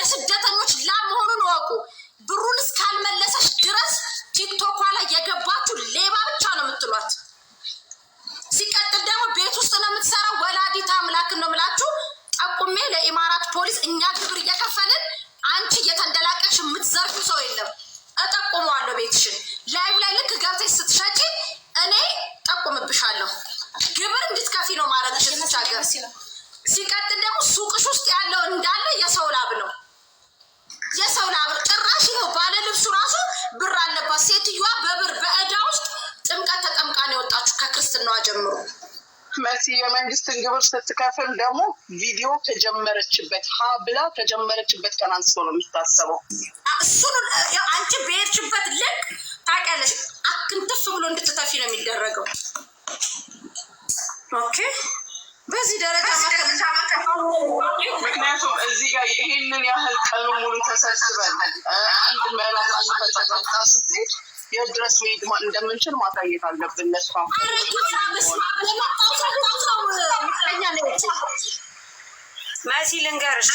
የስደተኞች ላም መሆኑን ወቁ። ብሩን እስካልመለሰሽ ድረስ ቲክቶክ ላይ የገባችሁ ሌባ ብቻ ነው የምትሏት። ሲቀጥል ደግሞ ቤት ውስጥ ነው የምትሰራው። ወላዲት አምላክ ነው የምላችሁ። ጠቁሜ ለኢማራት ፖሊስ እኛ ግብር እየከፈልን አንቺ እየተንደላቀቅሽ የምትዘርፉ ሰው የለም። እጠቁመዋለሁ ቤትሽን። ላይቭ ላይ ልክ ገብተሽ ስትሸጪ እኔ ጠቁምብሻለሁ። ግብር እንድትከፊ ነው ማረግሽ ልትሻገር። ሲቀጥል ደግሞ ሱቅሽ ውስጥ ያለው እንዳለ የሰው ላብ ነው። የሰው ላብ ጭራሽ ይኸው ባለ ልብሱ ራሱ ብር አለባት ሴትዮዋ። በብር በእዳ ውስጥ ጥምቀት ተጠምቃ ነው የወጣችሁ ከክርስትናዋ ጀምሮ። መሲ የመንግስትን ግብር ስትከፍል ደግሞ ቪዲዮ ከጀመረችበት ብላ ከጀመረችበት ቀን አንስቶ ነው የሚታሰበው። እሱን አንቺ በሄድሽበት ልክ ታውቂያለሽ። አክንትፍ ብሎ እንድትተፊ ነው የሚደረገው። ኦኬ በዚህ ደረጃ ምክንያቱም እዚህ ጋር ይህንን ያህል ቀኑ ሙሉ ተሰብስበን አንድ መላት አንፈጸመጣ ስትሄድ የድረስ መሄድ እንደምንችል ማሳየት አለብን። ለሷም መሲ ልንገርሽ፣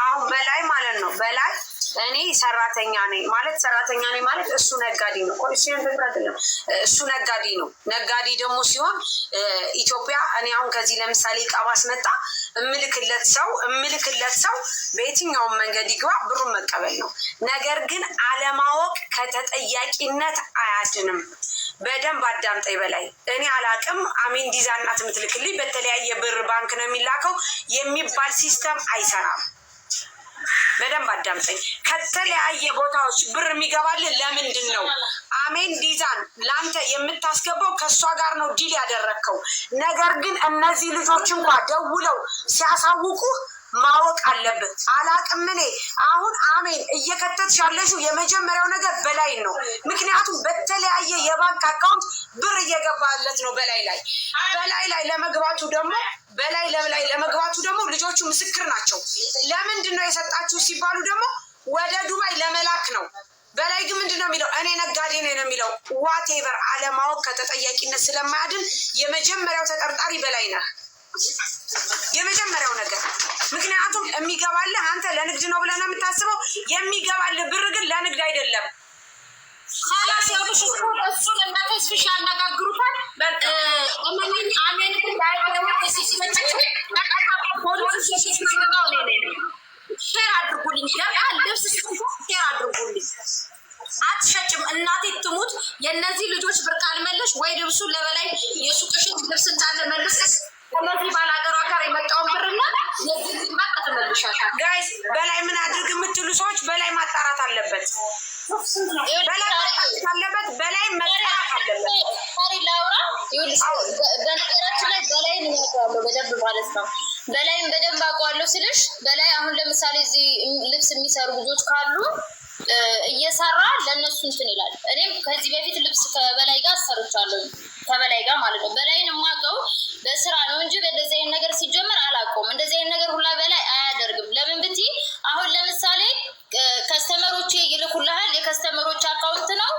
አሁን በላይ ማለት ነው በላይ እኔ ሰራተኛ ነኝ ማለት ሰራተኛ ነኝ ማለት እሱ ነጋዴ ነው። ኮሚሽን ተብራደለም እሱ ነጋዴ ነው። ነጋዴ ደግሞ ሲሆን ኢትዮጵያ እኔ አሁን ከዚህ ለምሳሌ ዕቃ ባስመጣ እምልክለት ሰው በየትኛውም መንገድ ይግባ ብሩን መቀበል ነው። ነገር ግን አለማወቅ ከተጠያቂነት አያድንም። በደንብ አዳምጠኝ በላይ እኔ አላቅም። አሜን ዲዛ እናት የምትልክልኝ በተለያየ ብር ባንክ ነው የሚላከው የሚባል ሲስተም አይሰራም። በደንብ አዳምጠኝ። ከተለያየ ቦታዎች ብር የሚገባልን ለምንድን ነው? አሜን ዲዛን ለአንተ የምታስገባው ከእሷ ጋር ነው ዲል ያደረግከው። ነገር ግን እነዚህ ልጆች እንኳ ደውለው ሲያሳውቁ ማወቅ አለብን። አላቅም እኔ አሁን አሜን እየከተትሽ ያለሽው የመጀመሪያው ነገር በላይ ነው። ምክንያቱም በተለያየ የባንክ አካውንት ብር እየገባለት ነው በላይ ላይ ለመግባቱ ደግሞ ልጆቹ ምስክር ናቸው። ለምንድን ነው የሰጣችሁ ሲባሉ ደግሞ ወደ ዱባይ ለመላክ ነው። በላይ ግን ምንድን ነው የሚለው? እኔ ነጋዴ ነኝ ነው የሚለው። ዋቴቨር አለማወቅ ከተጠያቂነት ስለማያድን የመጀመሪያው ተጠርጣሪ በላይ ነህ። የመጀመሪያው ነገር ምክንያቱም የሚገባልህ አንተ ለንግድ ነው ብለህ ነው የምታስበው። የሚገባልህ ብር ግን ለንግድ አይደለም። خلاص يا بشو እሱን እናንተ ስፔሻ ያነጋግሩታል። እመነኝ አሜን ላይ ወደ ሲስተም ፖሊስ ሲስተም ነው ሼር አድርጉልኝ። ልብስ ሼር አድርጉልኝ። አትሸጭም እናቴ ትሙት። የእነዚህ ልጆች ብር ካልመለሽ ወይ ልብሱ ለበላይ የሱቅሽን ልብስ እንዳለ መልሰስ ከነዚህ ባላገሯ ጋር የመጣውን ብርና የዚህ ማጣ ተመልሻለሁ። ጋይስ በላይ ምን አድርግ የምትሉ ሰዎች በላይ ማጣራት አለበት። በላይ መጣራት አለበት። ታሪ ላውራ ይኸውልሽ፣ በነገራችን ላይ በላይን ያውቃለሁ በደንብ ማለት ነው። በላይን በደንብ አውቀዋለሁ ስልሽ በላይ አሁን ለምሳሌ እዚህ ልብስ የሚሰሩ ልጆች ካሉ እየሰራ ለነሱ እንትን ይላል። እኔም ከዚህ በፊት ልብስ ከበላይ ጋር ሰርቻለሁ፣ ከበላይ ጋር ማለት ነው። በላይን የማውቀው በስራ ነው እንጂ በእንደዚህ አይነት ነገር ሲጀመር አላውቀውም። እንደዚህ አይነት ነገር ሁላ በላይ አያደርግም። ለምን ብትይ አሁን ለምሳሌ ከስተመሮቼ ይልኩልሃል፣ የከስተመሮች አካውንት ነው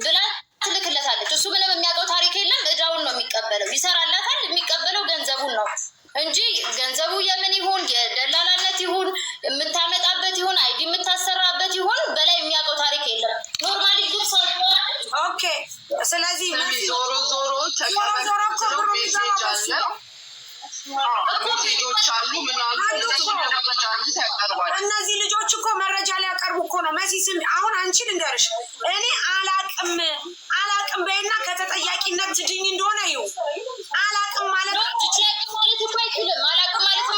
ብላ ትልክለታለች። እሱ ምንም የሚያውቀው ታሪክ የለም። እዳውን ነው የሚቀበለው። ይሰራላታል፣ የሚቀበለው ገንዘቡን ነው እንጂ ገንዘቡ የምን ይሁን የደላላነት ይሁን የምታመጣበት ይሁን አይዲ የምታሰራበት ይሁን በላይ የሚያውቀው ታሪክ የለም። ኖርማሊ ግን ኦኬ። ስለዚህ ዞሮ ሜሴጆች አሉ ምናሉ እነዚህ ልጆች እኮ መረጃ ሊያቀርቡ እኮ ነው። መሲ ስም አሁን አንቺ ልንገርሽ፣ እኔ አላቅም በይና ከተጠያቂነት ትድኝ እንደሆነ ይው አላቅም ማለት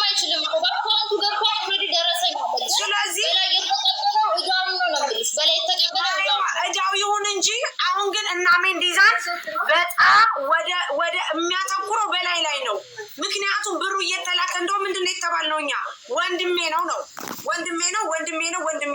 አይችልም። ባካውንቱ ገርኳ ኦልሬዲ ደረሰኝ። ስለዚህ በላይ የተቀበለው እዳው ይሁን እንጂ አሁን ግን እና ሜንዲዛን በጣም ወደ የሚያተኩረው በላይ ላይ ነው። ምክንያቱም ብሩ እየተላከ እንደው ምንድነው የተባልነው እኛ ወንድሜ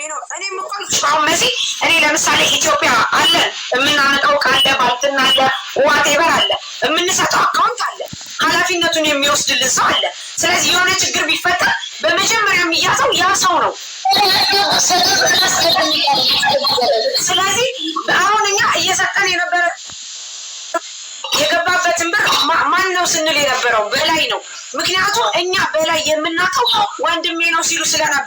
ነው። እኔም እኮ አሁን መሲ እኔ ለምሳሌ ኢትዮጵያ አለ የምናመጣው ካለ ባልትና አለ ዋቴቨር አለ የምንሰጠው አካውንት አለ ኃላፊነቱን የሚወስድልን ሰው አለ። ስለዚህ የሆነ ችግር ቢፈጠር በመጀመሪያ የሚያዘው ያ ሰው ነው። ስለዚህ አሁን እኛ እየሰጠን የነበረ የገባበትን ብር ማን ነው ስንል የነበረው በላይ ነው። ምክንያቱም እኛ በላይ የምናውቀው ወንድሜ ነው ሲሉ ስለነበር